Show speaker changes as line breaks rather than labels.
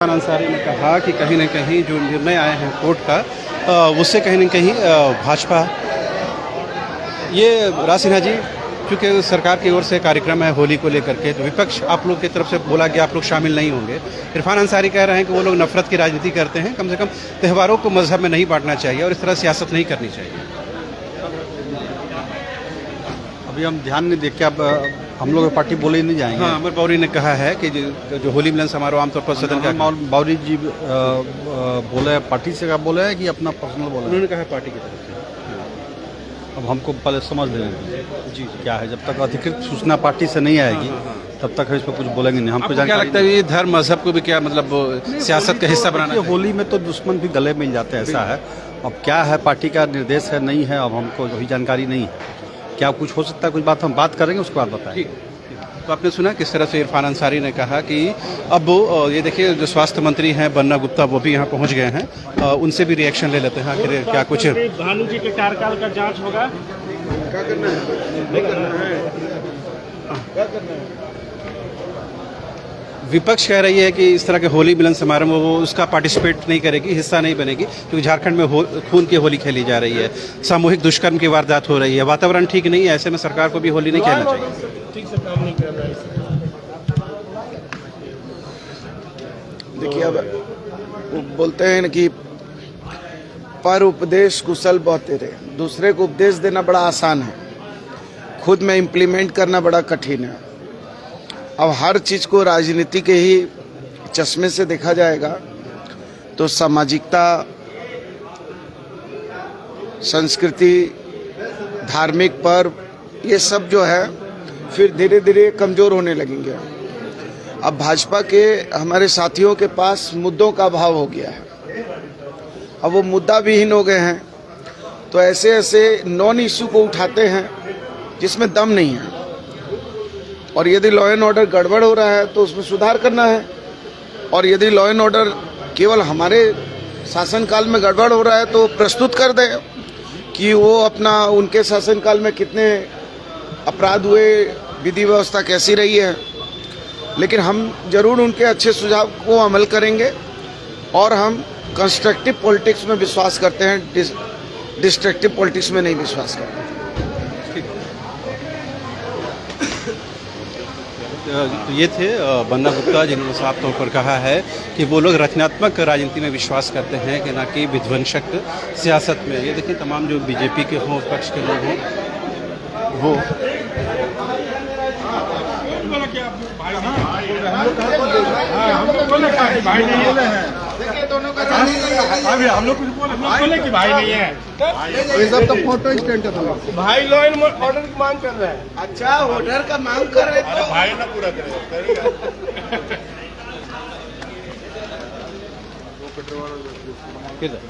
अंसारी ने कहा कि कहीं न कहीं जो निर्णय आए हैं कोर्ट का उससे कहीं न कहीं भाजपा ये राज सिन्हा जी, चूँकि सरकार की ओर से कार्यक्रम है होली को लेकर के, तो विपक्ष आप लोग की तरफ से बोला कि आप लोग शामिल नहीं होंगे। इरफान अंसारी कह रहे हैं कि वो लोग नफरत की राजनीति करते हैं, कम से कम त्योहारों को मजहब में नहीं बांटना चाहिए और इस तरह सियासत नहीं करनी चाहिए।
अभी हम ध्यान नहीं देख के अब हम लोग पार्टी बोले ही नहीं जाएंगे।
हाँ, अमर बाउरी ने कहा है कि जो होली मिलन समारोह आमतौर पर सदन का
बाउरी जी बोले पार्टी से क्या बोले है कि अपना पर्सनल बोले?
उन्होंने कहा पार्टी की तरफ से।
अब हमको पहले समझ लेंगे जी क्या है, जब तक अधिकृत सूचना पार्टी से नहीं आएगी तब तक इस पर कुछ बोलेंगे नहीं। हमको
क्या लगता है ये धर्म मजहब को भी क्या मतलब सियासत का हिस्सा बनाना चाहिए?
होली में तो दुश्मन भी गले मिल जाते हैं, ऐसा है। अब क्या है पार्टी का निर्देश है नहीं है, अब हमको वही जानकारी नहीं है। क्या कुछ हो सकता है, कुछ बात हम बात करेंगे उसके बाद बताएंगे।
तो आपने सुना किस तरह से इरफान अंसारी ने कहा कि अब ये देखिए जो स्वास्थ्य मंत्री हैं बन्ना गुप्ता वो भी यहाँ पहुँच गए हैं, उनसे भी रिएक्शन ले लेते हैं आखिर क्या कुछ।
भानु जी के कार्यकाल का जांच होगा,
क्या करना है, नहीं करना है, क्या करना है। विपक्ष कह रही है कि इस तरह के होली मिलन समारोह में वो उसका पार्टिसिपेट नहीं करेगी, हिस्सा नहीं बनेगी, क्योंकि झारखंड में खून की होली खेली जा रही है, सामूहिक दुष्कर्म की वारदात हो रही है, वातावरण ठीक नहीं है, ऐसे में सरकार को भी होली नहीं खेलना चाहिए।
ठीक से काम नहीं कर रहा है।
देखिए अब वो बोलते हैं कि पर उपदेश कुशल बहुतेरे, दूसरे को उपदेश देना बड़ा आसान है, खुद में इम्प्लीमेंट करना बड़ा कठिन है। अब हर चीज़ को राजनीति के ही चश्मे से देखा जाएगा तो सामाजिकता, संस्कृति, धार्मिक पर्व, ये सब जो है फिर धीरे धीरे कमज़ोर होने लगेंगे। अब भाजपा के हमारे साथियों के पास मुद्दों का अभाव हो गया है, अब वो मुद्दा विहीन हो गए हैं, तो ऐसे ऐसे नॉन इश्यू को उठाते हैं जिसमें दम नहीं है। और यदि लॉ एंड ऑर्डर गड़बड़ हो रहा है तो उसमें सुधार करना है, और यदि लॉ एंड ऑर्डर केवल हमारे शासनकाल में गड़बड़ हो रहा है तो प्रस्तुत कर दें कि वो अपना उनके शासनकाल में कितने अपराध हुए, विधि व्यवस्था कैसी रही है। लेकिन हम जरूर उनके अच्छे सुझाव को अमल करेंगे और हम कंस्ट्रक्टिव पॉलिटिक्स में विश्वास करते हैं, डिस्ट्रक्टिव पॉलिटिक्स में नहीं विश्वास करते।
तो ये थे बन्ना गुप्ता, जिन्होंने साफ तौर पर कहा है कि वो लोग रचनात्मक राजनीति में विश्वास करते हैं कि ना कि विध्वंसक सियासत में। ये देखिए तमाम जो बीजेपी के हों, विपक्ष के लोग हों, वो
हम लोग कुछ बोले कि भाई नहीं है,
ये सब तो फोटो स्टैंड का था।
भाई लॉ एंड ऑर्डर की मांग कर रहे हैं।
अच्छा, ऑर्डर का मांग कर रहे
अरे भाई ना पूरा करेगा।
किधर